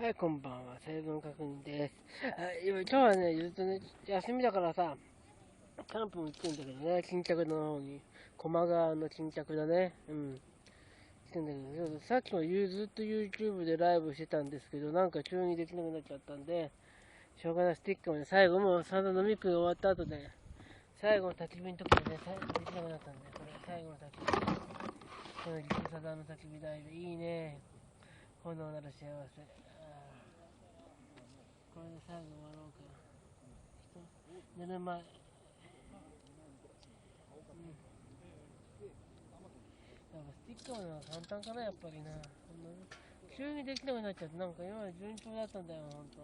はい、こんばんは。成分確認です。今日はね、ずっとね、休みだからさ、キャンプも行ってんだけどね、巾着の方に。駒川の巾着だね。うん。行ってんだけど、さっきもずっと YouTube でライブしてたんですけど、なんか急にできなくなっちゃったんで、しょうがないスティックもね、最後もうサンダ飲み食い終わった後で、最後の焚き火の時にね、できなくなったんで、これ最後の焚き火。この陸サダの焚き火台でいいね。炎なる幸せ。これで最後終わろうか。寝る前、やっぱスティックマンは簡単かな、やっぱりな。急にできなくなっちゃって、なんか今まで順調だったんだよ、ほんと。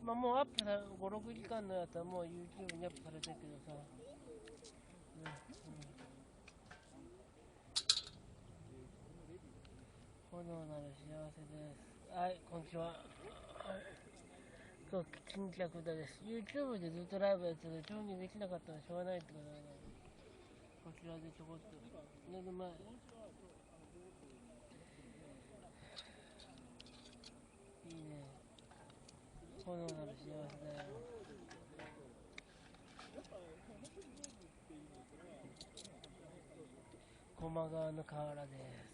まあもうアップさ、5、6時間のやつはもう YouTube にアップされてるけどさ。炎なる幸せです。はい、こんにちは。はい、今日、金客だです。YouTube でずっとライブやってて、急にできなかったらしょうがないってことだね。こちらでちょこっと。寝る前。いいね。炎なる幸せだよ。駒川の河原です。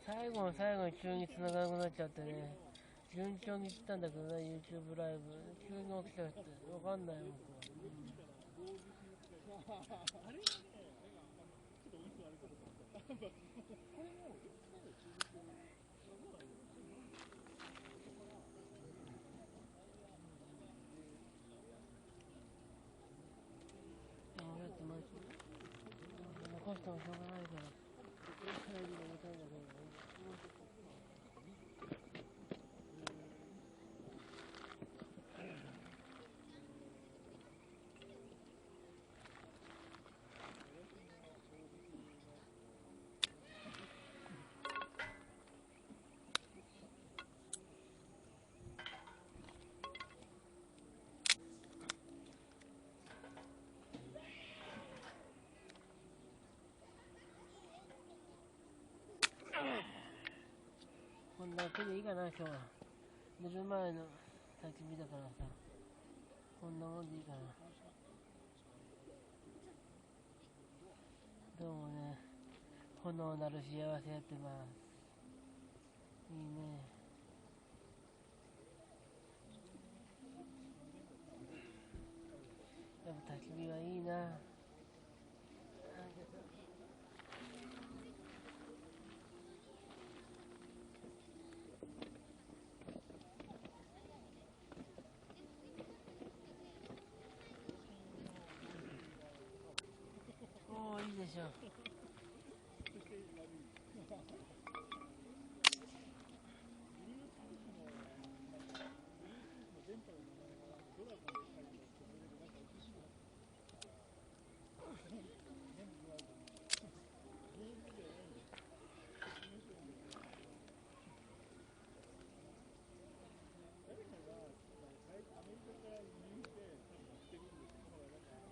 最後の最後に急に繋がなくなっちゃってね、順調に行ったんだけどね、YouTube ライブ。急に起きちゃって、わかんないよ、僕は。だってマジ残してもしょうがないから、帰りが重たいんだけどね。こんなわけでいいかな、今日は。寝る前の焚き火だからさ、こんなもんでいいかな。どうもね、炎なる幸せやってます。いいね。やっぱ焚き火はいいな。おー、いいでしょ。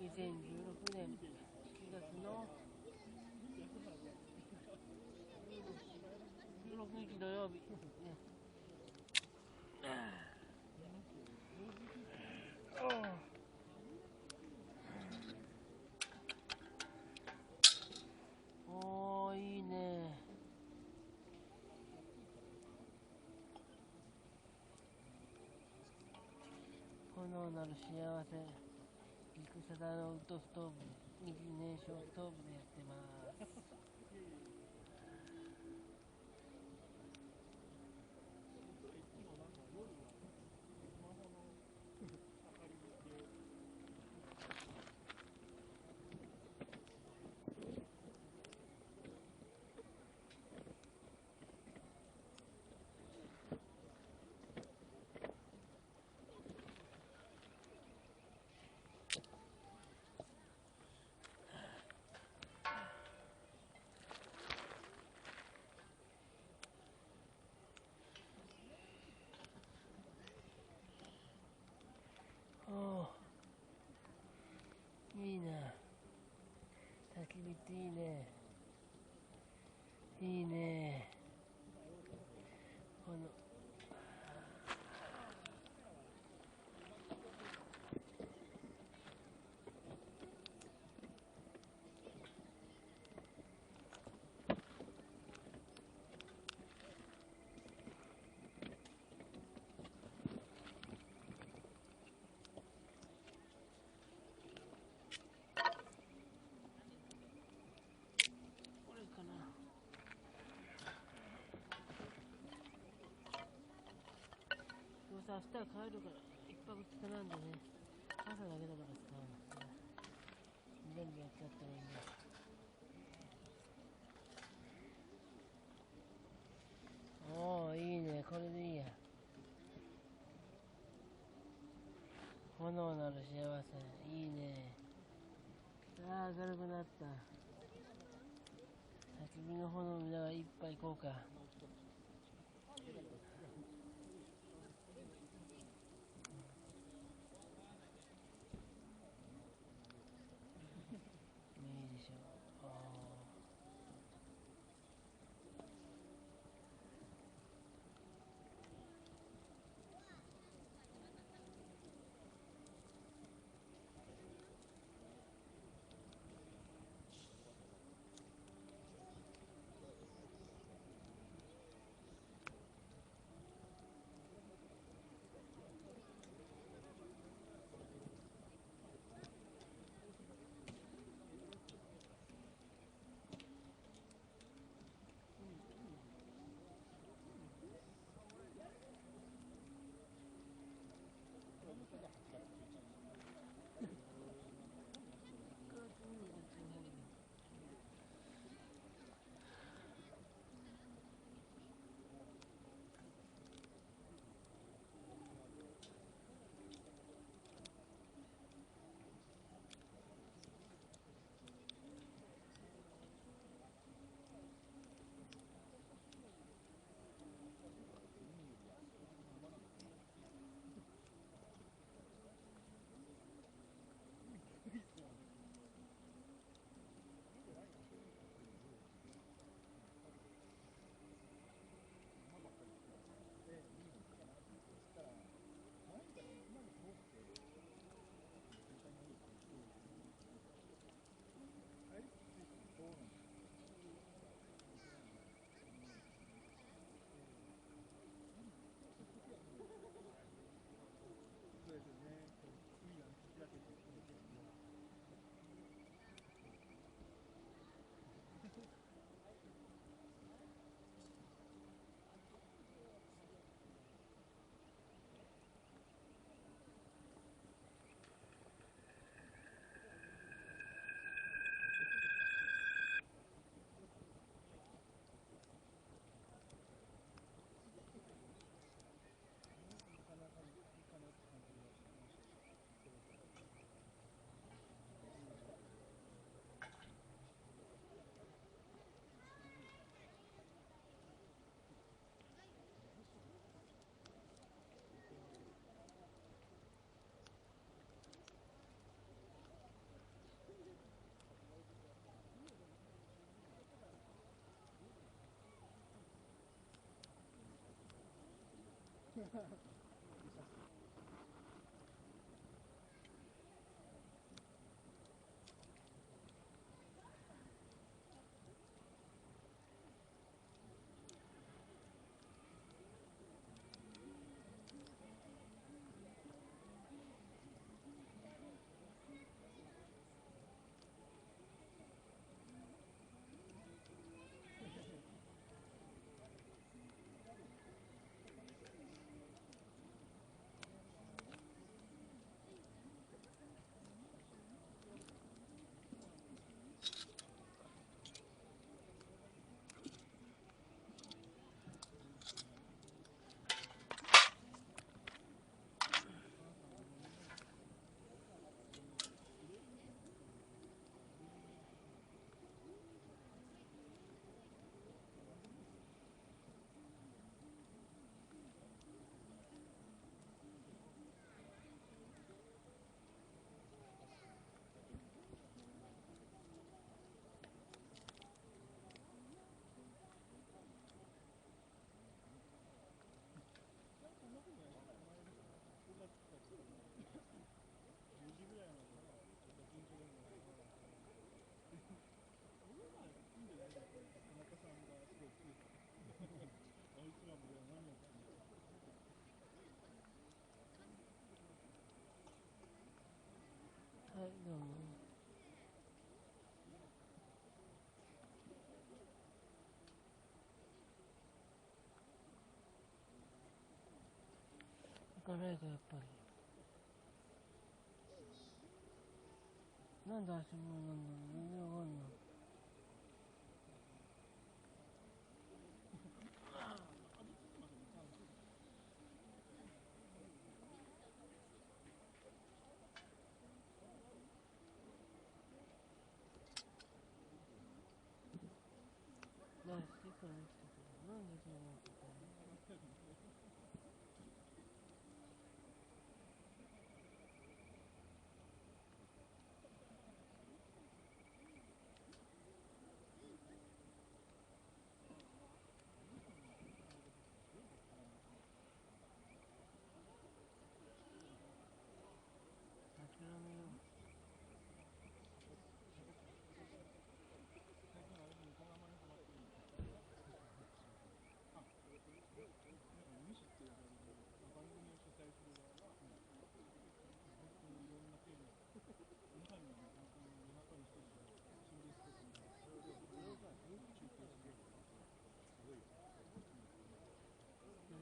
2016年7月の16日土曜日。ね、おー、いいね。炎なる幸せ。陸サダのウッドストーブ、二次燃焼ストーブでやってます。焚き火っていいね。いいね。このこれかな。どうせ明日は帰るから一泊二日なんでね、朝だけだからさ、全部やっちゃったらいいんだ。おー、いいね、これでいいや。炎なる幸せ、いいね。ああ、明るくなった。焚き火の炎見ながら一杯行こうか。いいでしょ。あないか、やっぱり。なんで足もなんだろう、全然わかんない。ナイス、いいからできたけど、なんでそうなのかわかんない。諦めよう。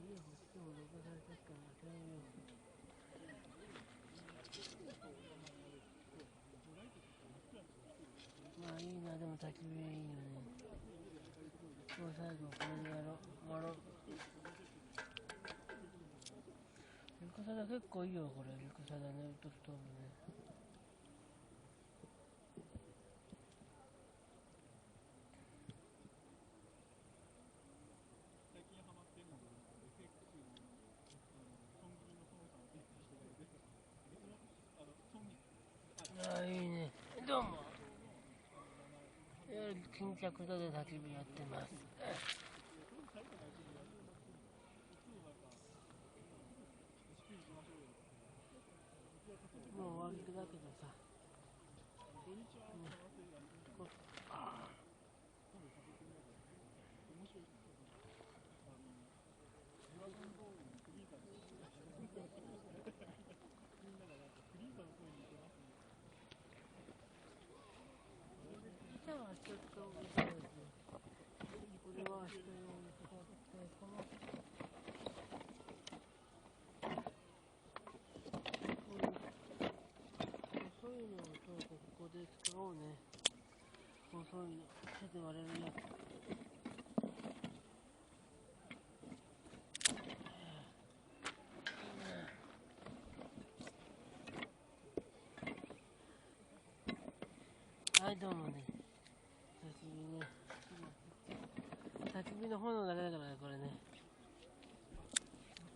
家欲しくても録画されてるから諦めよう。まあいいな、でも焚き火はいいよね。もう最後これでやろう。終わろう。リュクサダ結構いいよ、これ。リュクサダね、ウッドストーブね。ああ、いいね。どうも。巾着度で焚き火やってます。もう終わりだけどさ。じゃあちょっとこれは明日用に使ってこの細いのをそうここで使おうね。細いの手で割れるやつ。はい、どうもね。焚き火の炎だけだからね、これね。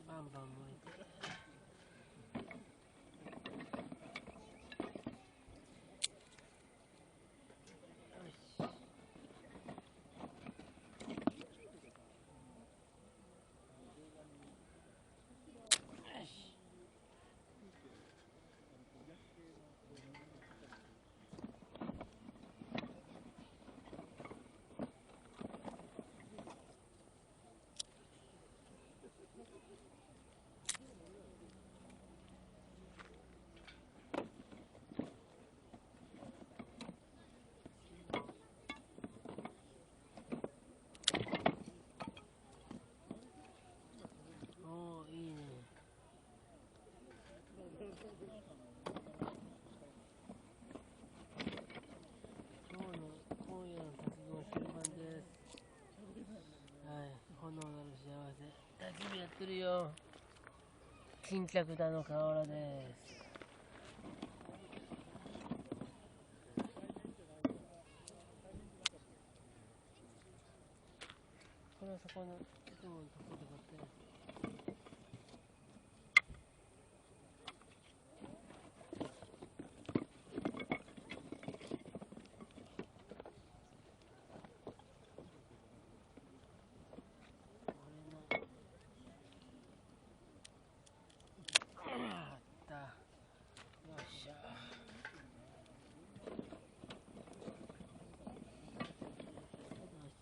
バンバン燃えて。よし。おー、いいね。今夜の焚き火も終盤です。はい、炎なる幸せ。焚き火やってるよ。巾着だの河原です。これはそこのいつものところで買ってる。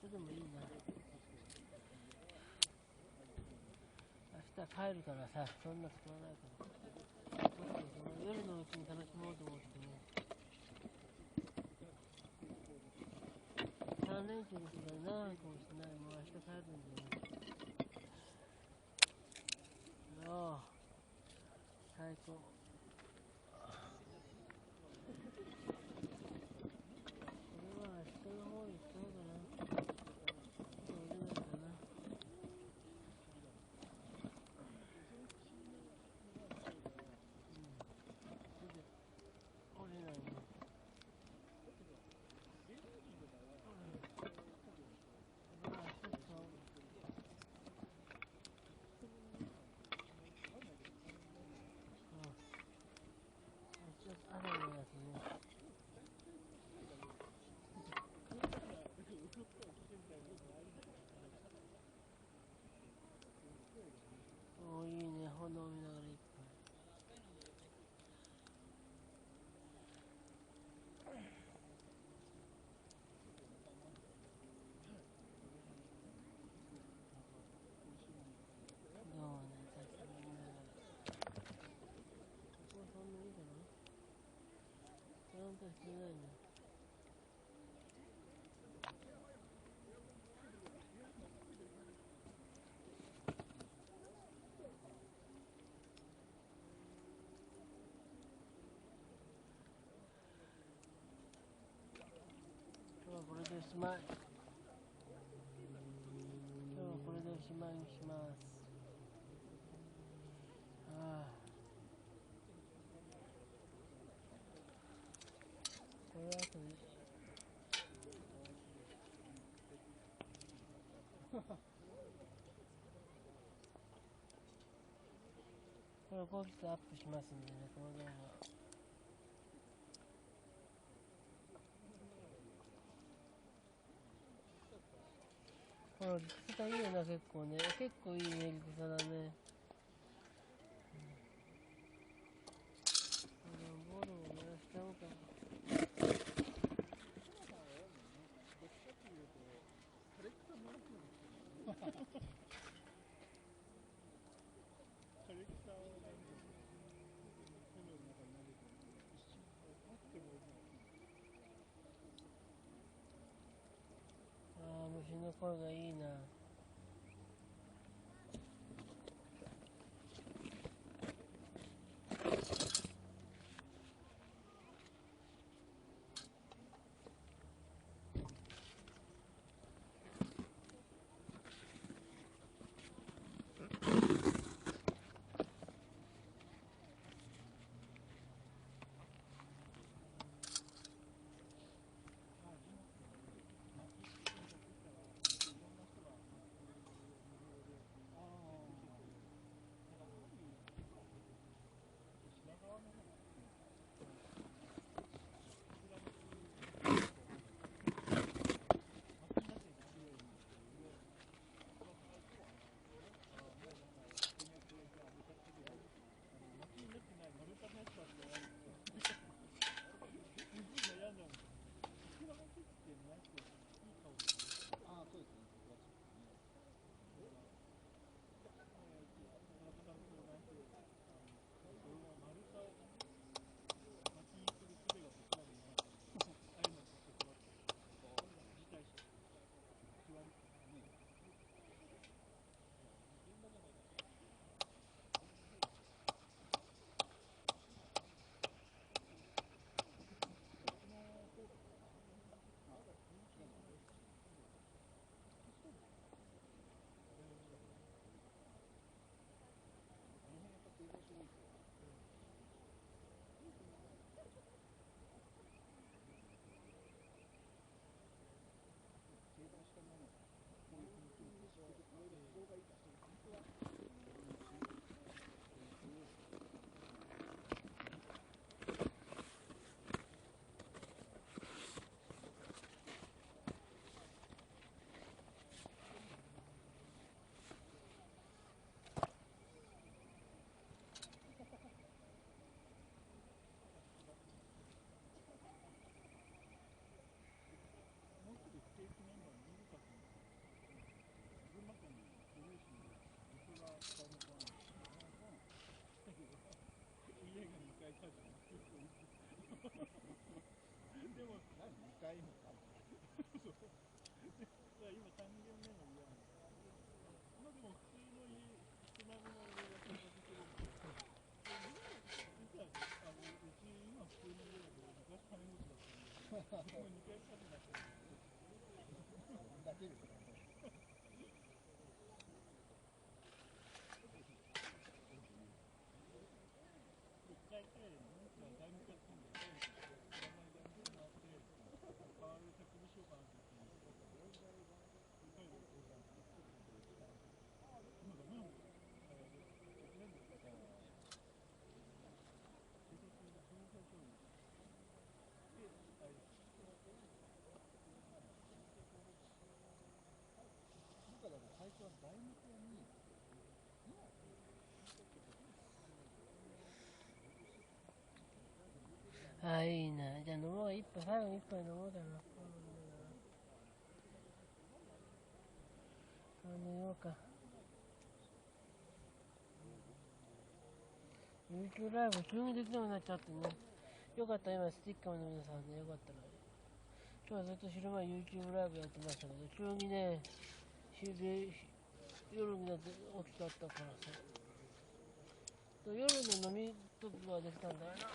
でもいいな。明日帰るからさ、そんな使わないから。その夜のうちに楽しもうと思ってね。3連休の日が長いかもしれない。もう明日帰るんだよね。ああ。最高。おー、いいね、炎見ながらいっぱい。どうね、焚き火見ながら。ここそんなにいいかな。ちゃんとしてないね。今日はこれでおしまい。今日はこれでおしまいにします。ああ。これは後で。これ後日アップしますんでね、この動画。このリクサいいよな、結構ね。結構いいね、リクサだね。ボールを燃やしちゃおうかな。ああ、虫の声がいいな。ああ、いいな。じゃあ飲もう。一杯、最後に一杯飲もうかな。寝ようか。YouTube ライブ急にできなくなっちゃってね。よかった、今スティッカーの皆さんね、よかったら。今日はずっと昼間 YouTube ライブやってましたけど、急にね、夜になって起きちゃったからさ。夜の飲み時はできたんだよな。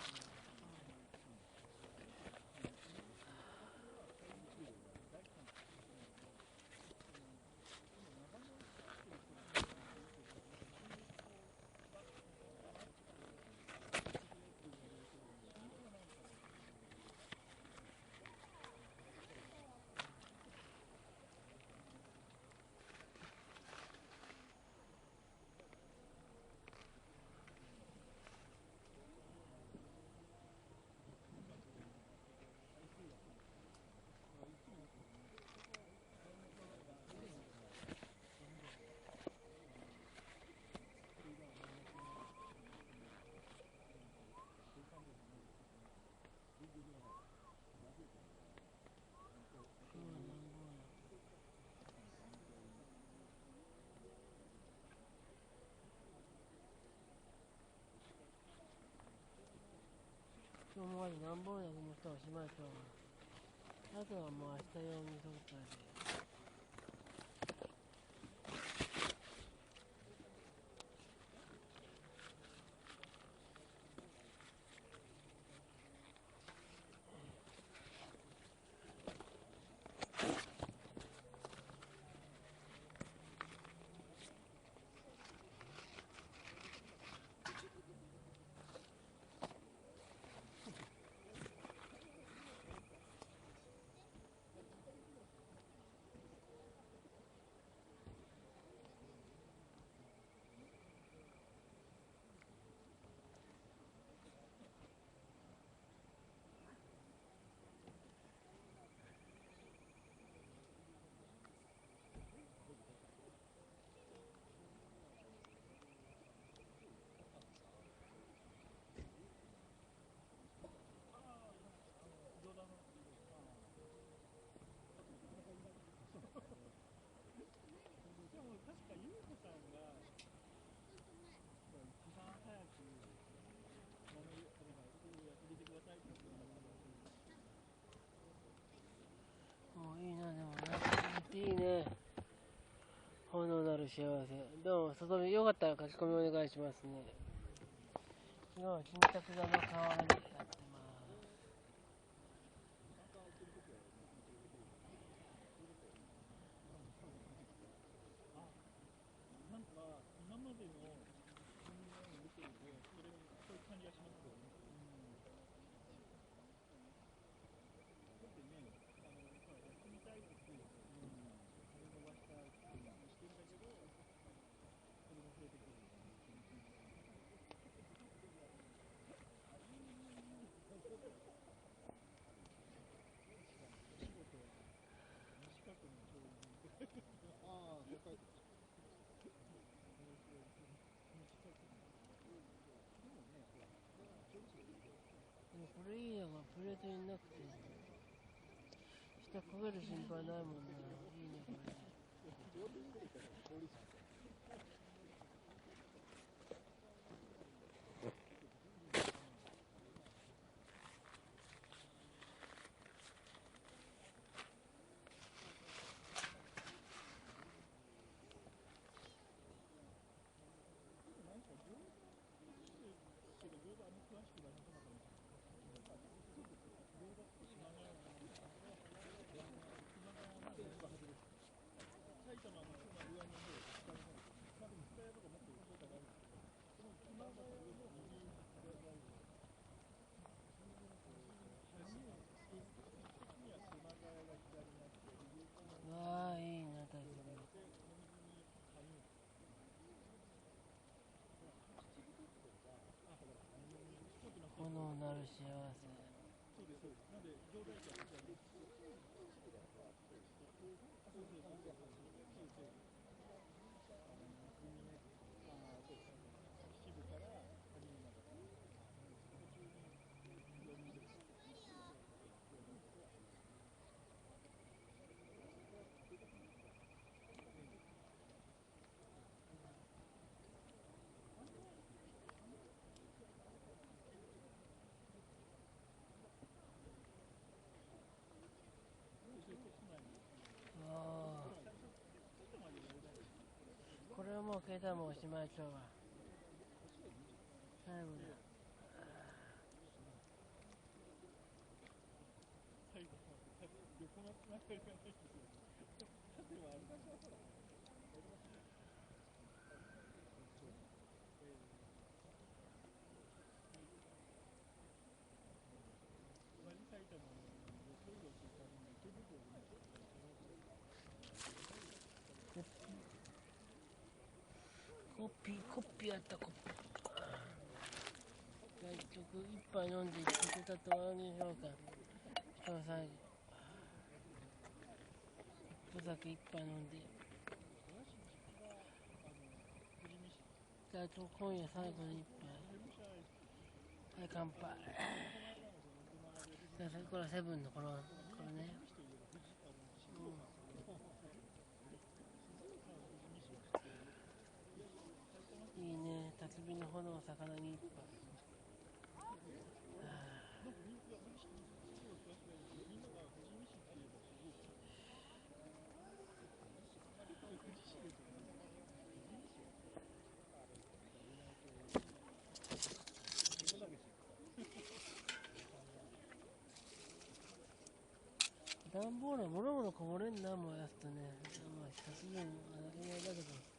今日もまで何本やと思ったらおしまい今日は。あとはもう明日用にとったり。もういいな、でもね。いいね。炎なる幸せ。どうも、外見よかったら書き込みお願いしますね。今は金閣座の河原にやってます。これいいやがプレートになくて、下焦げる心配ないもんね。いいね、これね。これはもう携帯もおしまい今日は。最後だ。コッピーあったコッピー。結局一杯飲んで1分経って終わりにしようか。しかも最後お酒一杯飲んで、じゃあ今夜最後の一杯、はい乾杯。じゃあこれはセブンのこれね、いいね、焚き火の炎を魚に一杯。段ボールはもろもろこぼれんな、燃やすとね。まあ久しぶりに当たり前だけど。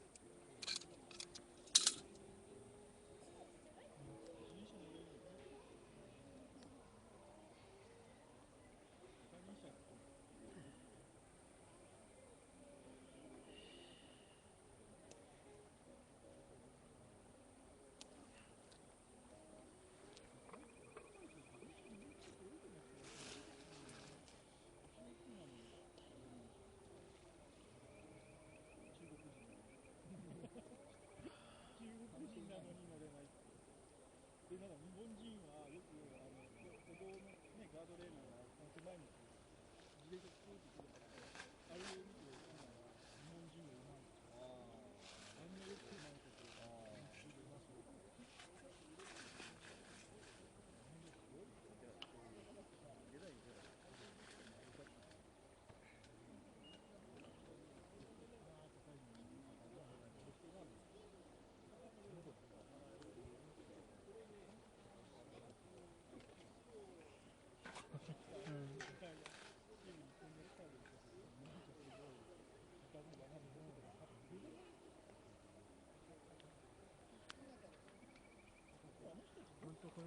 これ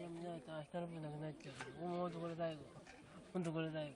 で見ないと明日の分なくなっちゃう。ほんとこれ最後。ほんとこれ最後。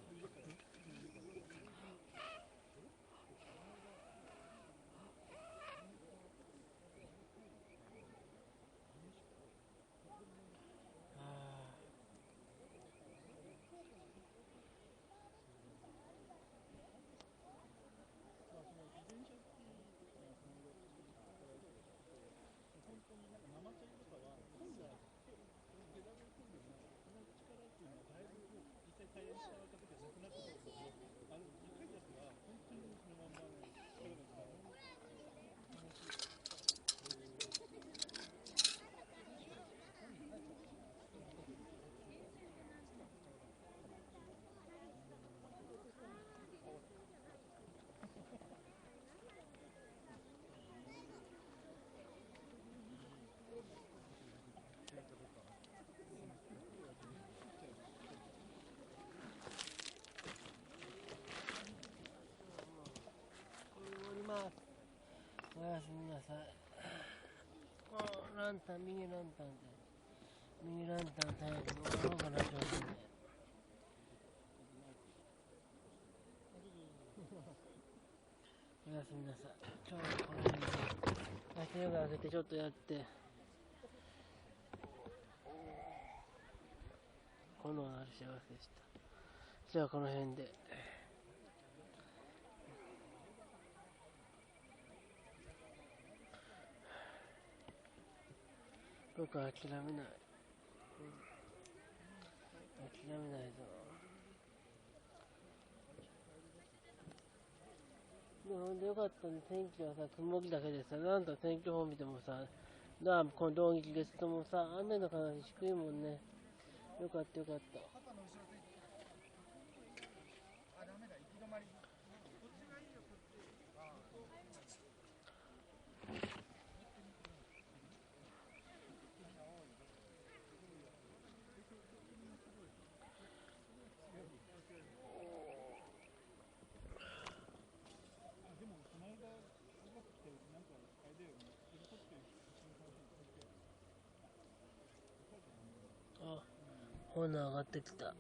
おやすみなさい。ランタン、右ランタンで。右ランタン早く乗ろうかな、上手で。おやすみなさい。今日はこの辺で。明日夜開けてちょっとやって。炎のある幸せでした。じゃあこの辺で。僕は諦めない。諦めないぞ。でほんでよかったね、天気はさ、曇りだけでさ、なんと天気予報見てもさ、この同日月ともさ、雨の可能性低いもんね。よかったよかった。あ、炎上がってきた。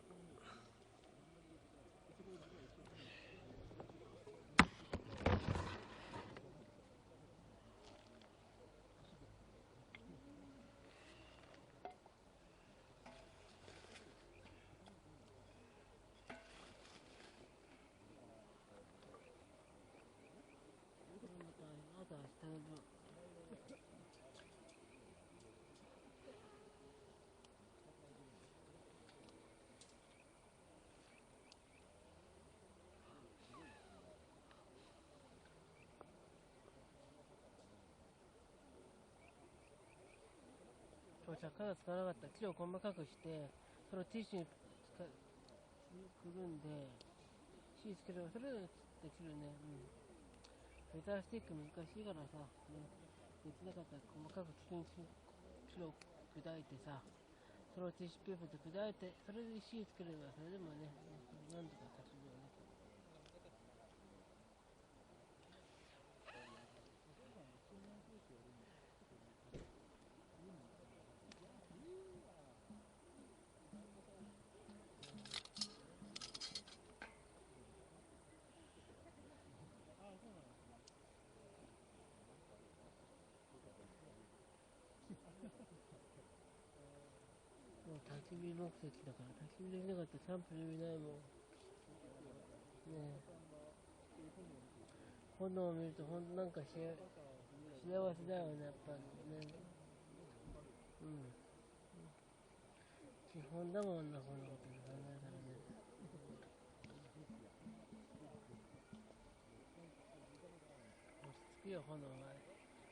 あとは明日の分。今日着火がつかなかった。木を細かくして、それをティッシュにくるんで、火つければそれでできるね。フェザースティック難しいからさ、ね、できなかったら細かく木を砕いてさ、それをティッシュペーパーで砕いて、それで火つければそれでもね、なんとか焚き火をね。もう焚き火目的だから、焚き火できなかったらキャンプ意味ないもん。ねえ、炎を見るとほんとなんか幸せだよね、やっぱりね。基本だもんな、こんなこと考えたらね。落ち着くよ、炎が。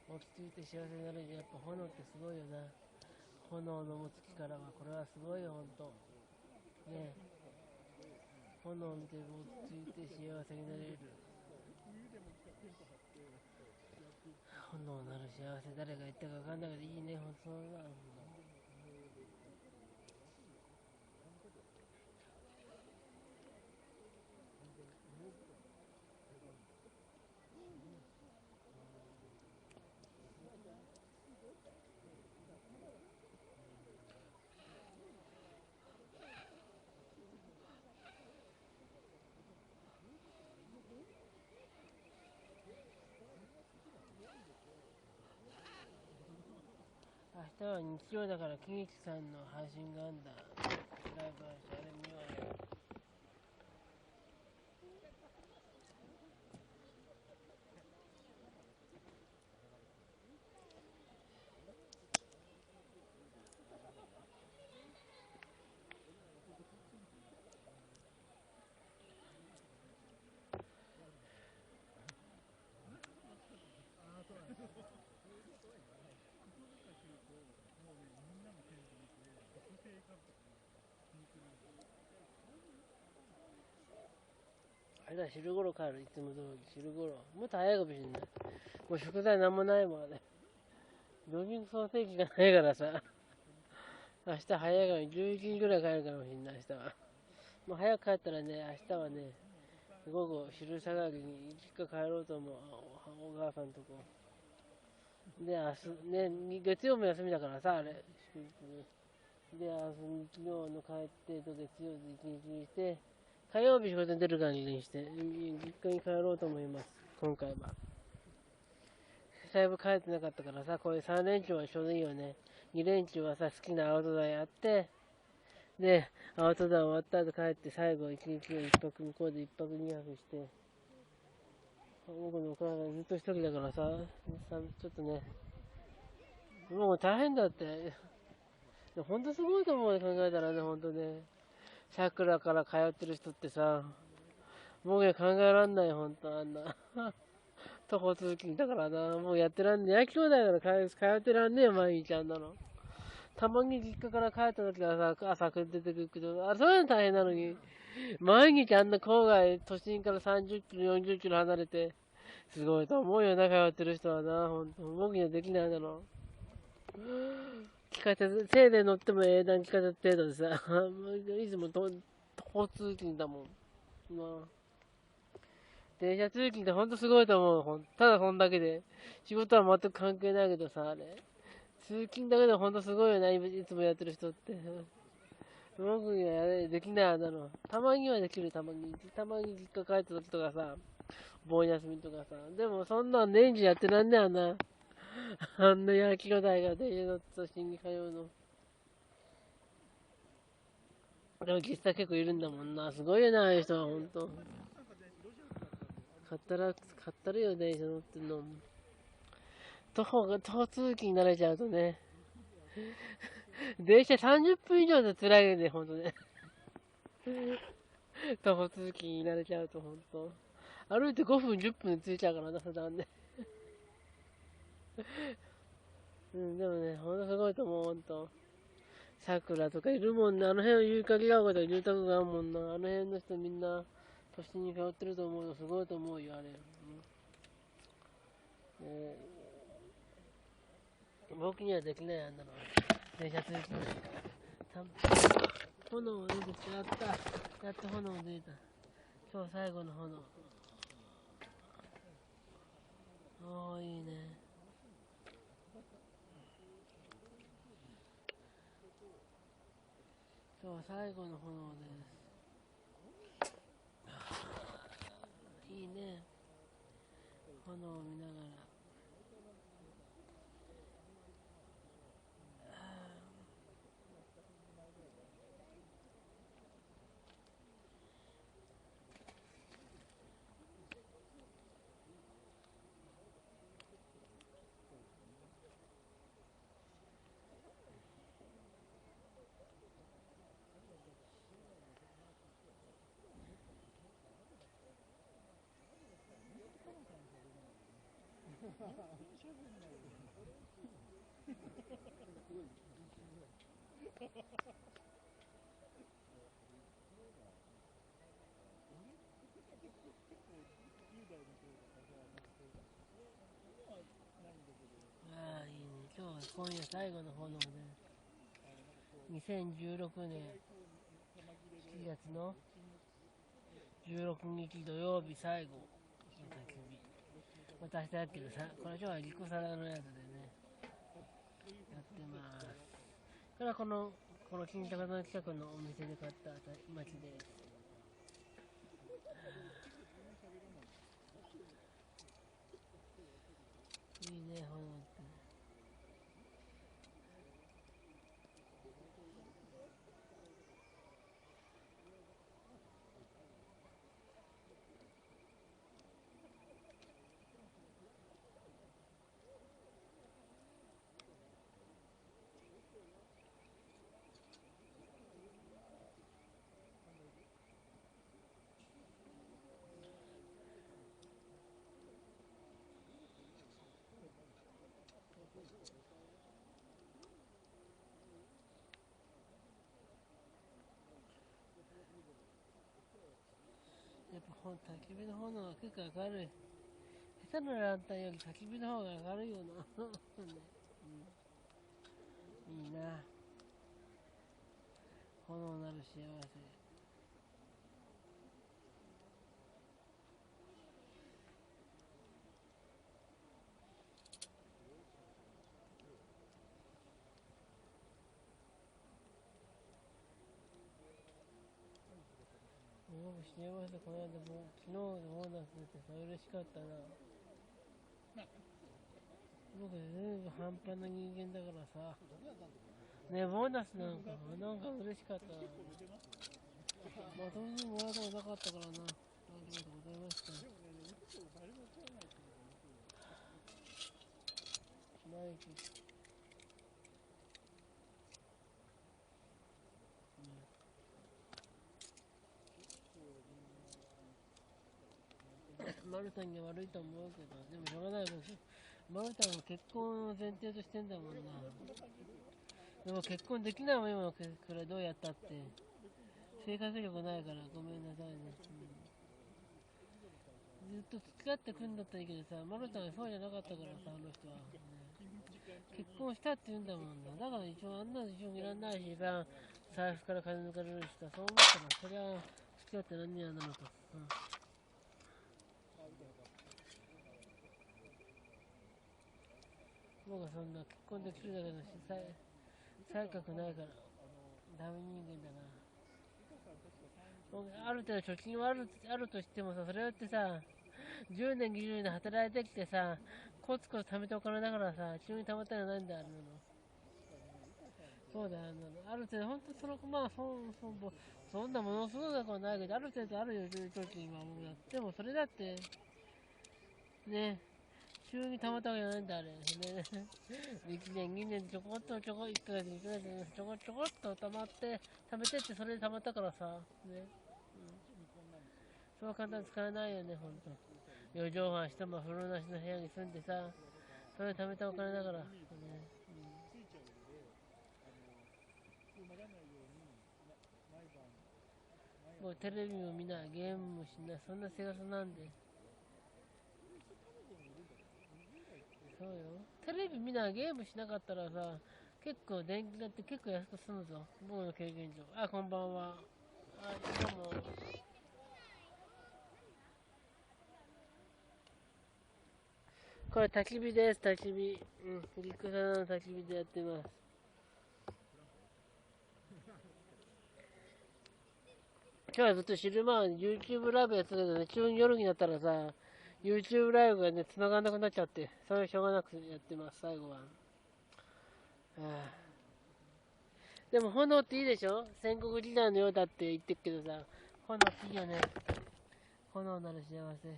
落ち着いて幸せになるにはやっぱ炎ってすごいよな。炎の持つ力は、これはすごいよ、ほんと。ねえ、炎を見て落ち着いて幸せになれる。炎なる幸せ、誰が言ったかわかんないけど、いいね、ほんとそうだ。明日は日曜だから喜劇さんの配信があんだ。ライブ配信、あれ見ようよ。あれだ、昼頃帰る、いつも通り、昼頃。もっと早いかもしれない。もう食材なんもないもん、あれ。ドミングソーセージがないからさ。明日早いから11時ぐらい帰るかもしれない、明日は。もう早く帰ったらね、明日はね、午後、昼下がりに実家帰ろうと思う。お母さんとこ。で、明日、ね、月曜も休みだからさ、あれ。祝日で、日曜の帰ってと月曜で一日にして、火曜日仕事に出る感じにして、実家に帰ろうと思います、今回は。だいぶ帰ってなかったからさ、こういう3連休はちょうどいいよね。2連休はさ、好きなアウトドアやって、で、アウトドア終わった後帰って最後一日の一泊向こうで一泊二泊して、僕のお母さんずっと一人だからさ、ちょっとね、もう大変だって。ほんとすごいと思うね、考えたらね、ほんとね。桜から通ってる人ってさ、僕には考えらんない、ほんと、あんな。徒歩通勤だからな、もうやってらんねえ。焼き兄弟なら通ってらんねえよ、毎日あんなの。たまに実家から帰った時はさ、朝出てくるけど、あ、そういうの大変なのに、毎日あんな郊外、都心から30キロ、40キロ離れて、すごいと思うよな、通ってる人はな、ほんと。僕にはできないだろう。地下鉄、せいで乗っても英断地下鉄程度でさ、いつも徒歩通勤だもん。まあ、電車通勤ってほんとすごいと思う。ただそんだけで。仕事は全く関係ないけどさ、あれ。通勤だけでほんとすごいよな、いつもやってる人って。僕にはできないだろう。たまにはできる、たまに。たまに実家帰った時とかさ、お盆休みとかさ。でもそんなん年中やってらんねえな。あんな焼きの台が電車乗って都心に通うの。でも実際結構いるんだもんな。すごいよな、ああいう人はほんと。かったるよ、電車乗ってんの。徒歩通勤に慣れちゃうとね。電車30分以上で辛いよね、ほんとね。徒歩通勤に慣れちゃうとほんと。歩いて5分、10分で着いちゃうからな、普段ね。うん、でもね、ほんとすごいと思う、ほんと。桜とかいるもんね。あの辺はユーカリが丘とか住宅があるもんな。あの辺の人みんな、都心に通ってると思うよ。すごいと思うよ、あれ。僕にはできないあんなの。電車通勤。炎出てきた。やった。やっと炎出た。今日最後の炎。おー、いいね。今日最後の炎です。いいね。炎を見ながら。ああ、いいね。今夜最後の炎で、2016年7月の16日土曜日最後の焚き火。私だけどさ、これ今日はリコサラのやつでね、やってます。これはこの金高の近くのお店で買った薪です。いいね、炎って。やっぱ焚き火の炎は結構明るい。下手なランタンより焚き火の方が明るいよな。ね、いいな。炎なる幸せ。僕幸せ、この間も昨日のボーナス出てさ、嬉しかったな。僕全部半端な人間だからさ、ね、ボーナスなんか嬉しかったな。まあ、そんなにもらうとこなかったからな。ありがとうございました。マイク、マルタンが悪いと思うけど、でもしょうがないもん。マルタンは結婚を前提としてんだもんな。でも結婚できないもん、今のくらいどうやったって。生活力ないからごめんなさいね。ずっと付き合ってくんだったらいいけどさ、マルタンはそうじゃなかったからさ、あの人は。結婚したって言うんだもんな。だから一応あんなの一緒にいらんないしさ、財布から金抜かれるしさ、そう思ったら、そりゃ付き合って何にやんなのと。僕はそんな結婚できるだけのし、才覚ないから、ダメ人間だな。ある程度貯金はあるとしてもさ、それやってさ、10年、20年働いてきてさ、コツコツ貯めてお金だからさ、急に貯まったらなんであるの。そうだよ、ある程度、本当その、まあ、そんなものすごいなくはないけど、ある程度あるよ、貯金は僕だって。でもそれだって、ね、急に貯まったわけじゃないんだ、あれ。ね、1年、2年、1ヶ月、1ヶ月、ちょこっと貯まって、貯めてってそれで貯まったからさ、ね。そう簡単に使えないよね、ほんと。4畳半しても風呂なしの部屋に住んでさ、それ貯めたお金だから、ね。もうテレビも見ない、ゲームもしない、そんな生活なんで。そうよ。テレビ見ない、ゲームしなかったらさ、結構電気代って結構安く済むぞ。僕の経験上。あ、こんばんは。あ、どうも。これ焚き火です、焚き火。うん、陸さんの焚き火でやってます。今日はずっと昼間は YouTube ライブやってたけどね、急に夜になったらさ、YouTube ライブがね、繋がんなくなっちゃって、それしょうがなくやってます、最後は。でも炎っていいでしょ、戦国時代のようだって言ってるけどさ、炎っていいよね。炎なる幸せ。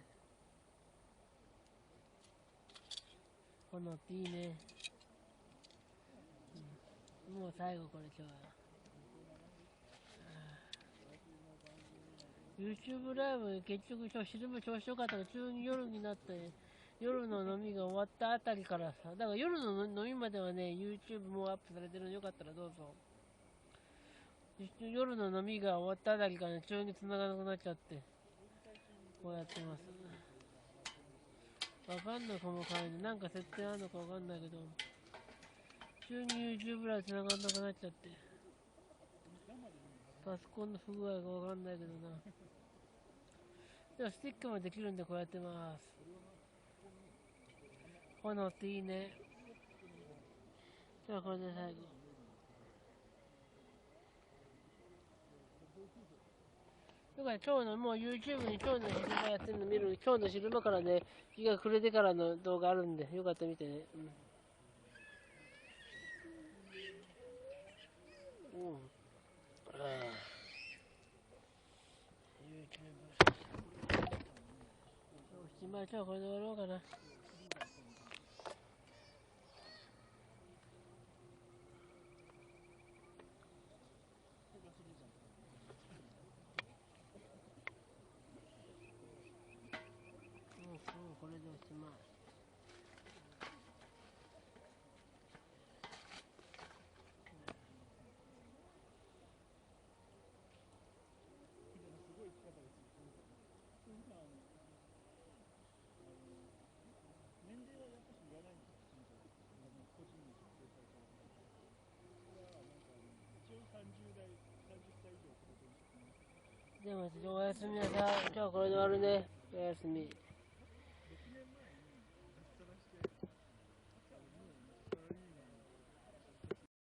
炎っていいね。もう最後これ今日は。YouTube ライブ結局昼間調子よかったから急に夜になって、夜の飲みが終わったあたりからさ、だから夜の飲みまではね、YouTube もうアップされてるのよかったらどうぞ。夜の飲みが終わったあたりからね、急に繋がなくなっちゃって、こうやってます。わかんないかもかいね。なんか設定あるのかわかんないけど、急に YouTube ライブ繋がんなくなっちゃって、パソコンの不具合がわかんないけどな。でもスティックもできるんでこうやってます。炎っていいね。じゃあこれで最後。だから今日のもう YouTube に今日の昼間やってるの見る、今日の昼間からね、日が暮れてからの動画あるんで、よかったら見てね。うん。ああ。YouTube。おしまい、今日はこれで終わろうかな。これでおしまい。でもおやすみなさい。今日はこれで終わるね。おやすみ。